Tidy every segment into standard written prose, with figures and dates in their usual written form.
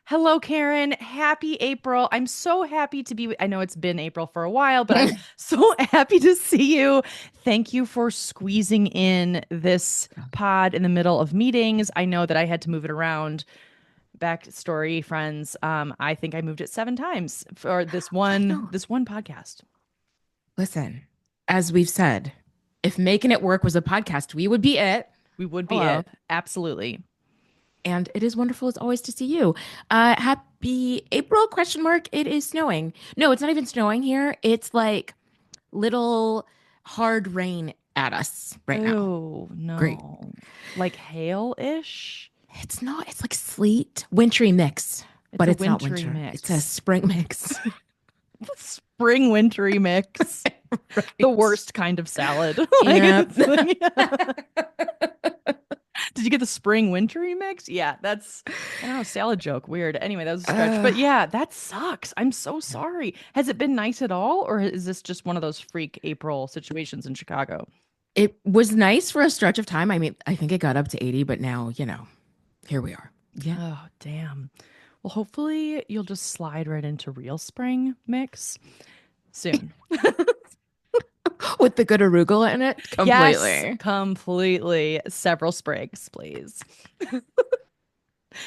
Hello, Karen. Happy April. I'm so happy to be. I know it's been April for a while, but I'm so happy to see you. Thank you for squeezing in this pod in the middle of meetings. I know that I had to move it around. Backstory, friends. I think I moved it 7 times for this I one know. this one podcast. Listen, as we've said, if making it work was a podcast, we would be it. We would be Hello. it. Absolutely. And it is wonderful as always to see you. Happy April question mark. It is snowing. No, it's not even snowing here. It's like little hard rain at us right now. Oh, Great. no. Like hail-ish? It's not, it's like sleet, wintry mix, It's but a it's not wintry winter. It's a mix. spring mix. Spring wintry mix. The Right. worst kind of salad. Like Yeah. it's like, did you get the spring wintry mix? Yeah, that's I don't know, salad joke. Weird. Anyway, that was a stretch. Uh, But yeah, that sucks. I'm so sorry. Has it been nice at all, or is this just one of those freak April situations in Chicago? it was nice for a stretch of time. I mean, I think it got up to 80, but now, here we are. Yeah. Oh, damn. Well, hopefully you'll just slide right into real spring mix soon. With the good arugula in it, Yes, completely. completely. Several sprigs, please.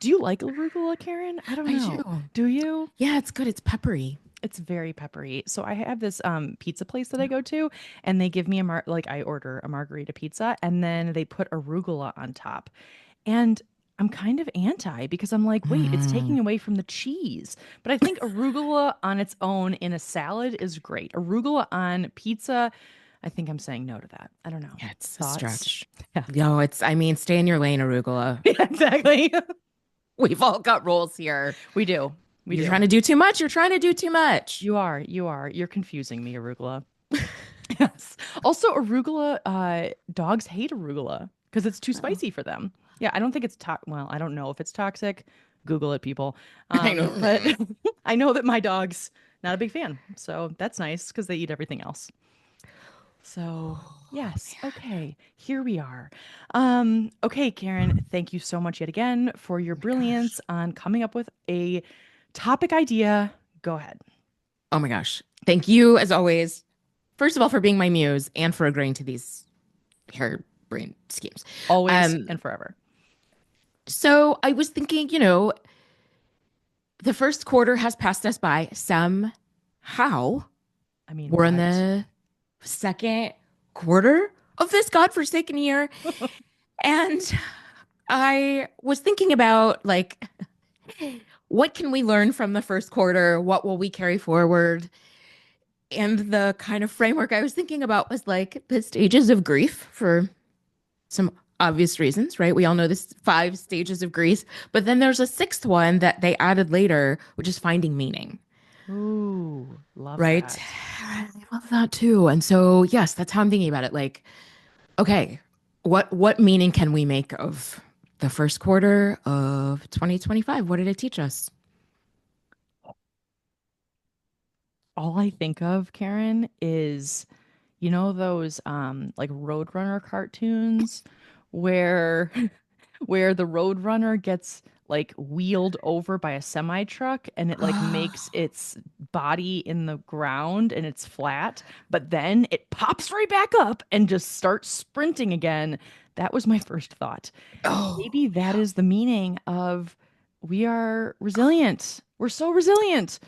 Do you like arugula, Karen? I don't I know. do. Do you? Yeah, it's good. It's peppery. It's very peppery. So I have this pizza place that I go to, and they give me like I order a margarita pizza, and then they put arugula on top. And I'm kind of anti because I'm like, wait, it's Mm. taking away from the cheese. But I think arugula on its own in a salad is great. Arugula on pizza, I think I'm saying no to that. I don't know. Yeah, it's a Thoughts? stretch. Yeah. Yo, I mean, stay in your lane, arugula. Yeah, exactly. We've all got roles here. We do. We You're do. trying to do too much. You're trying to do too much. You are. You are. You're confusing me, arugula. Yes. Also, arugula, dogs hate arugula because it's too Oh, spicy for them. Yeah, I don't think it's well, I don't know if it's toxic. Google it, people. I But know. I know that my dog's not a big fan. So that's nice because they eat everything else. So, Oh, yes, man. okay, here we are. Okay, Karen, thank you so much yet again for your Oh my gosh. brilliance on coming up with a topic idea. Go ahead. Oh my gosh. Thank you, as always, first of all, for being my muse and for agreeing to these harebrained schemes. Always Um, and forever. so I was thinking, the first quarter has passed us by somehow. I mean, We're in what? the second quarter of this godforsaken year. And I was thinking about like what can we learn from the first quarter? What will we carry forward? And the kind of framework I was thinking about was like the stages of grief for some obvious reasons, right? We all know this 5 stages of grief, but then there's a sixth one that they added later, which is finding meaning, Ooh, love right? that. I love that too. And so, yes, that's how I'm thinking about it. Like, okay, what meaning can we make of the first quarter of 2025? What did it teach us? All I think of, Karen, is you know those like Roadrunner cartoons where where the Roadrunner gets like wheeled over by a semi truck and it like makes its body in the ground and it's flat, but then it pops right back up and just starts sprinting again. That was my first thought. Oh, Maybe that yeah. is the meaning of we are resilient. We're so resilient.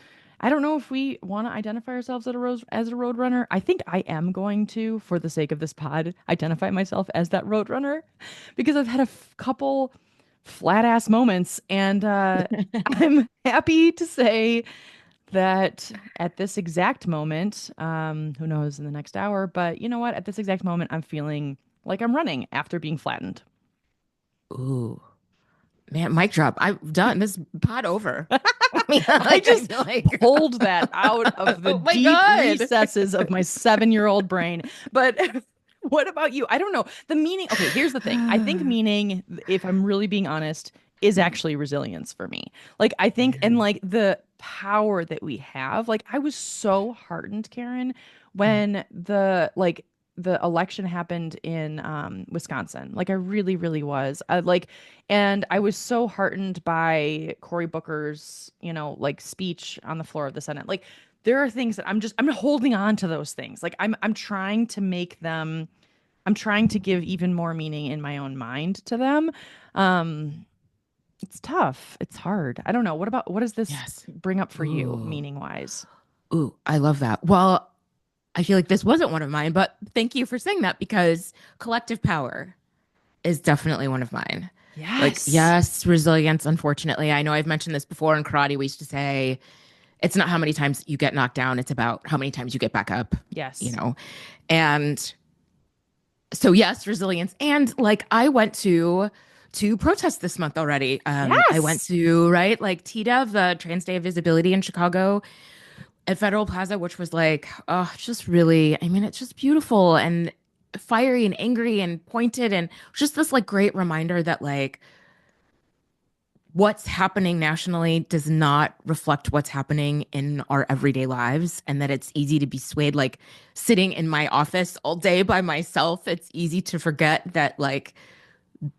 I don't know if we want to identify ourselves as a road runner. I think I am going to, for the sake of this pod, identify myself as that road runner because I've had a couple flat ass moments, and I'm happy to say that at this exact moment, who knows in the next hour, but you know what? At this exact moment, I'm feeling like I'm running after being flattened. Ooh, man, mic drop. I've done this pod over. I mean, I like, I just feel like, pulled that out of the oh my deep God. recesses of my 7-year-old brain. But what about you? I don't know. The meaning, okay, here's the thing. I think meaning, if I'm really being honest, is actually resilience for me. Like, I think, and like the power that we have, like, I was so heartened, Karen, when the, like, the election happened in Wisconsin. Like I really, really was. Like, and I was so heartened by Cory Booker's, like speech on the floor of the Senate. Like there are things that I'm holding on to those things. Like I'm trying to make them, I'm trying to give even more meaning in my own mind to them. Um, it's tough. It's hard. I don't know. What does this Yes. bring up for you, Ooh. meaning wise? Ooh, I love that. Well, I feel like this wasn't one of mine, but thank you for saying that because collective power is definitely one of mine. Like, Yes. yes, resilience, unfortunately. I know I've mentioned this before in karate. We used to say it's not how many times you get knocked down, it's about how many times you get back up, you Yes. know? And so yes, resilience. And like I went to two protests this month already. I went Yes. to, right, like TDEV, the Trans Day of Visibility in Chicago at Federal Plaza, which was like, oh, just really, I mean, it's just beautiful and fiery and angry and pointed and just this like great reminder that like what's happening nationally does not reflect what's happening in our everyday lives and that it's easy to be swayed like sitting in my office all day by myself. It's easy to forget that like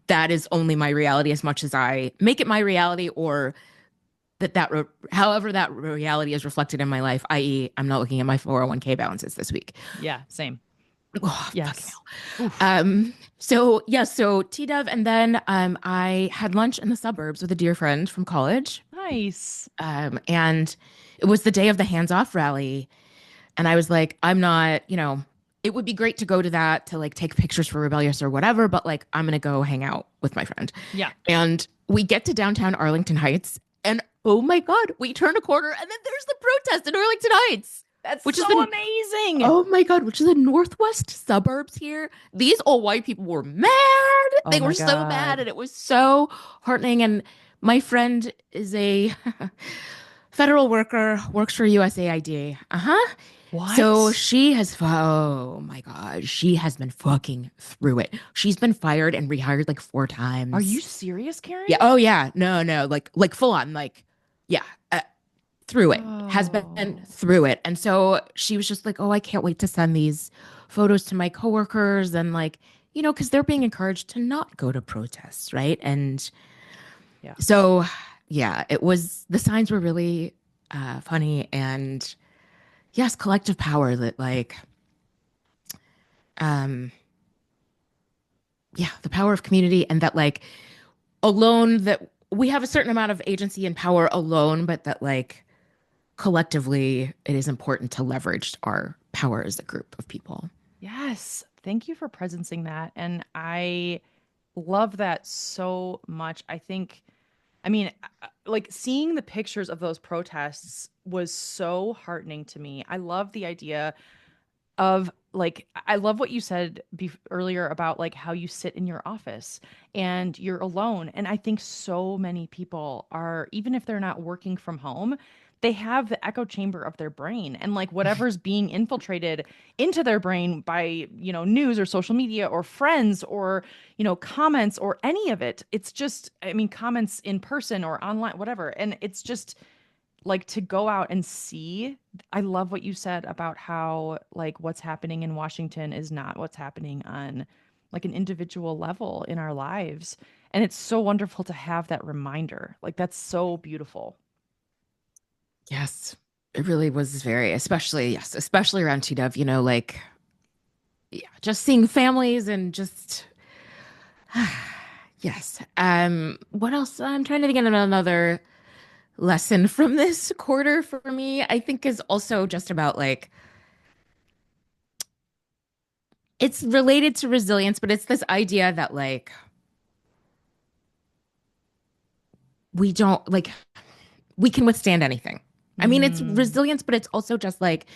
that is only my reality as much as I make it my reality or however that reality is reflected in my life, i.e., I'm not looking at my 401k balances this week. Yeah, same. Oh, fucking Yes. hell. Oof. So yeah, so TDEV, and then I had lunch in the suburbs with a dear friend from college. Nice. And it was the day of the hands off rally. And I was like, I'm not, it would be great to go to that to like take pictures for Rebellious or whatever, but like I'm gonna go hang out with my friend. Yeah. And we get to downtown Arlington Heights, and oh my God, we turn a corner, and then there's the protest in Arlington Heights, That's which is so the amazing. oh my God, which is the northwest suburbs here. These old white people were mad. Oh They were my so mad, God. and it was so heartening. And my friend is a federal worker, works for USAID. Uh-huh. So What? she has, oh my God, she has been fucking through it. She's been fired and rehired like four Are you times. serious, Yeah. Carrie? Oh yeah. No, no. Like full on. Like, yeah. Through it. Has been Oh. through it. And so she was just like, "Oh, I can't wait to send these photos to my coworkers and like, because they're being encouraged to not go to protests, right?" And Yeah. so, yeah, it was the signs were really funny and yes, collective power that like um yeah, the power of community and that like alone that we have a certain amount of agency and power alone, but that like collectively it is important to leverage our power as a group of people. Yes. Thank you for presencing that. And I love that so much. I mean, like seeing the pictures of those protests was so heartening to me. I love the idea of like I love what you said earlier about like how you sit in your office and you're alone. And I think so many people are, even if they're not working from home, they have the echo chamber of their brain and like whatever's being infiltrated into their brain by, news or social media or friends or, comments or any of it. It's just, I mean, comments in person or online, whatever. And it's just like to go out and see. I love what you said about how like what's happening in Washington is not what's happening on like an individual level in our lives. And it's so wonderful to have that reminder. Like that's so beautiful. Yes, it really was very, especially, yes, especially around TW, like, yeah, just seeing families and just, yes. What else? I'm trying to think of another lesson from this quarter for me, I think is also just about like, it's related to resilience, but it's this idea that like, we don't like, we can withstand anything. I mean, it's Mm. resilience, but it's also just like,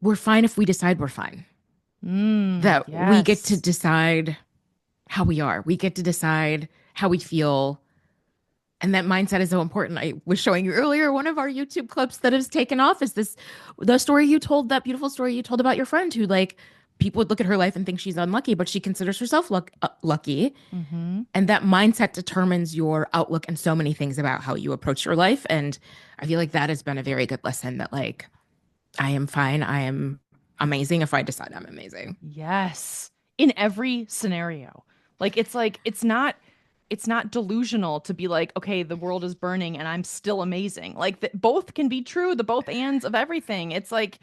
we're fine if we decide we're fine. Mm. That we get to Yes. decide how we are. We get to decide how we feel. And that mindset is so important. I was showing you earlier one of our YouTube clips that has taken off is this the story you told, that beautiful story you told about your friend who like people would look at her life and think she's unlucky, but she considers herself lucky. Mm-hmm. And that mindset determines your outlook and so many things about how you approach your life. And I feel like that has been a very good lesson that like I am fine. I am amazing if I decide I'm amazing. Yes. In every scenario. Like it's not delusional to be like, okay, the world is burning and I'm still amazing. Like that both can be true, the both ands of everything. It's like,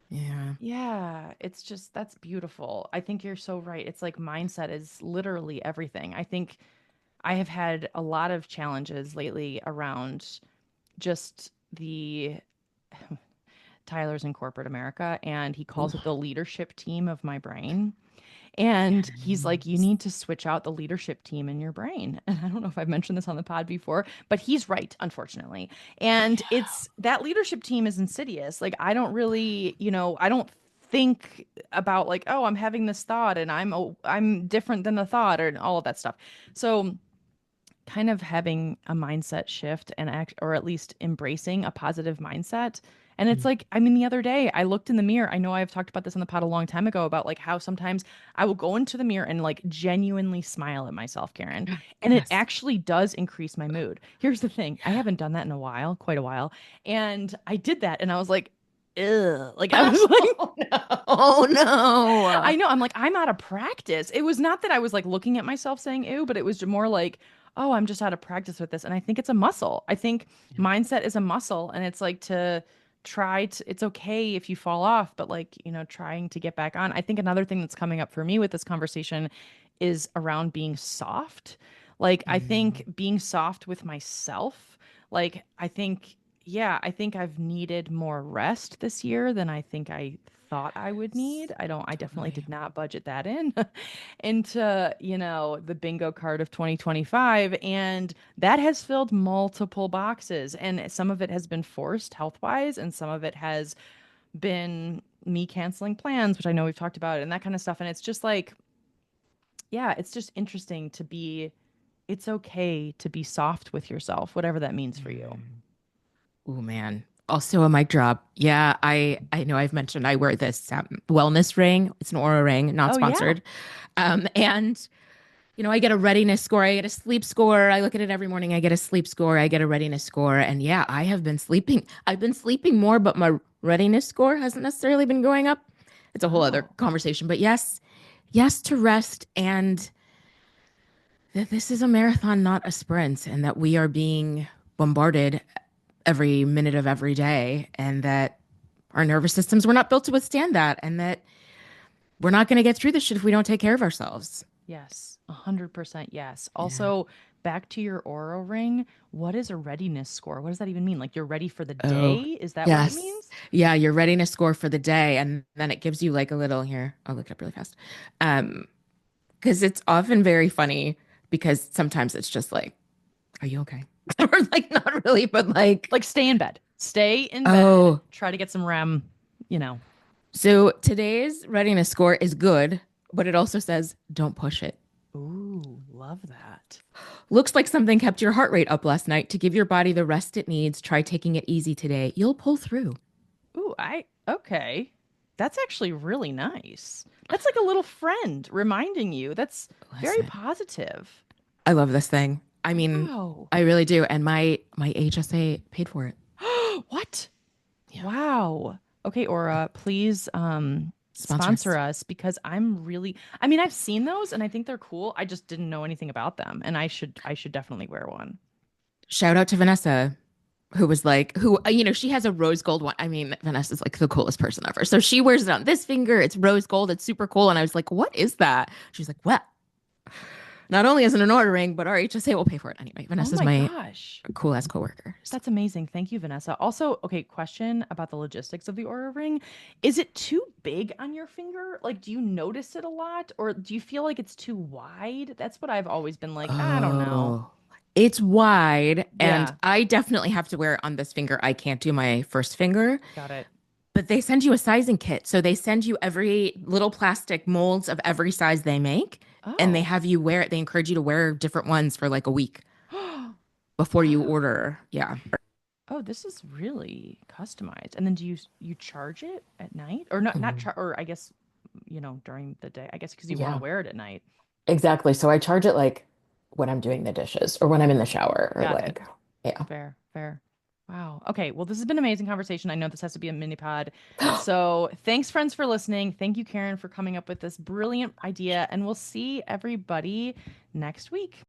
Yeah. yeah, it's just that's beautiful. I think you're so right. It's like mindset is literally everything. I think I have had a lot of challenges lately around just the Tyler's in corporate America and he calls Ooh, it the leadership team of my brain. And he's like, you yes. need to switch out the leadership team in your brain. And I don't know if I've mentioned this on the pod before, but he's right, unfortunately. And Yeah. it's that leadership team is insidious. Like, I don't really, I don't think about like, oh, I'm having this thought and I'm different than the thought or all of that stuff. So kind of having a mindset shift and act or at least embracing a positive mindset. And it's Mm. like, I mean, the other day I looked in the mirror. I know I've talked about this on the pod a long time ago about like how sometimes I will go into the mirror and like genuinely smile at myself, Karen. And it Yes. actually does increase my mood. Here's the thing. I Yeah. haven't done that in a while, quite a while. And I did that and I was like, ugh. Like I was like, Oh no. Oh I no. know. I'm like, I'm out of practice. It was not that I was like looking at myself saying ew, but it was more like, oh, I'm just out of practice with this. And I think it's a muscle. I think Yeah. mindset is a muscle. And it's like to try to, it's okay if you fall off, but like, trying to get back on. I think another thing that's coming up for me with this conversation is around being soft. Like, I think Mm, being soft with myself, like, I think yeah, I think I've needed more rest this year than I think I thought I would yes. need. I definitely Totally. did not budget that in into, the bingo card of 2025. And that has filled multiple boxes. And some of it has been forced health-wise, and some of it has been me canceling plans, which I know we've talked about, and that kind of stuff. And it's just like, yeah, it's just interesting to be, it's okay to be soft with yourself, whatever that means for you. Mm. Oh man. Also a mic drop. Yeah, I know I've mentioned I wear this wellness ring. It's an aura ring, not Oh, yeah. sponsored. And I get a readiness score, I get a sleep score. I look at it every morning. I get a sleep score, I get a readiness score. And yeah, I have been sleeping. I've been sleeping more, but my readiness score hasn't necessarily been going up. It's a whole other Oh, conversation. But yes, yes to rest and that this is a marathon, not a sprint, and that we are being bombarded every minute of every day, and that our nervous systems were not built to withstand that, and that we're not going to get through this shit if we don't take care of ourselves. yes, 100% yes. Yeah. Also, back to your Aura ring, what is a readiness score? What does that even mean? Like you're ready for the Oh, day? Is that what it yes. means? Yeah, your readiness score for the day. And then it gives you like a little here. I'll look it up really fast. Um, because it's often very funny because sometimes it's just like, are you okay? Or like not really, but like, Like stay in bed. Stay in bed, oh, try to get some REM, you know. so today's readiness score is good, but it also says don't push it. Ooh, love that. Looks like something kept your heart rate up last night. To give your body the rest it needs, try taking it easy today. You'll pull through. Ooh, okay. That's actually really nice. That's like a little friend reminding you. That's very Listen, positive. I love this thing. I mean, Wow. I really do. And my HSA paid for it. What? Yeah. Wow. Okay, Aura, please Sponsor sponsor us. us because I'm really I mean, I've seen those and I think they're cool. I just didn't know anything about them and I should definitely wear one. Shout out to Vanessa, who was like, she has a rose gold one. I mean, Vanessa's like the coolest person ever. So she wears it on this finger. It's rose gold. It's super cool. And I was like, what is that? She's like, well, not only is it an order ring, but our HSA will pay for it anyway. Oh Vanessa's my my gosh. cool ass coworker. So, That's amazing. Thank you, Vanessa. Also, okay, question about the logistics of the Aura ring. Is it too big on your finger? Like, do you notice it a lot or do you feel like it's too wide? That's what I've always been like, I don't know. oh, it's wide. And Yeah, I definitely have to wear it on this finger. I can't do my first finger. got it. But they send you a sizing kit. So they send you every little plastic molds of every size they make, and they Oh. have you wear it. They encourage you to wear different ones for like a week before you Wow. order. Yeah. Oh, this is really customized. And then do you charge it at night or not Mhm. or I guess during the day. I guess because you want to Yeah, wear it at night. exactly. So I charge it like when I'm doing the dishes or when I'm in the shower or Got it. like, yeah. Fair, fair. Wow. Okay. Well, this has been an amazing conversation. I know this has to be a mini pod. So thanks, friends, for listening. Thank you, Karen, for coming up with this brilliant idea. And we'll see everybody next week.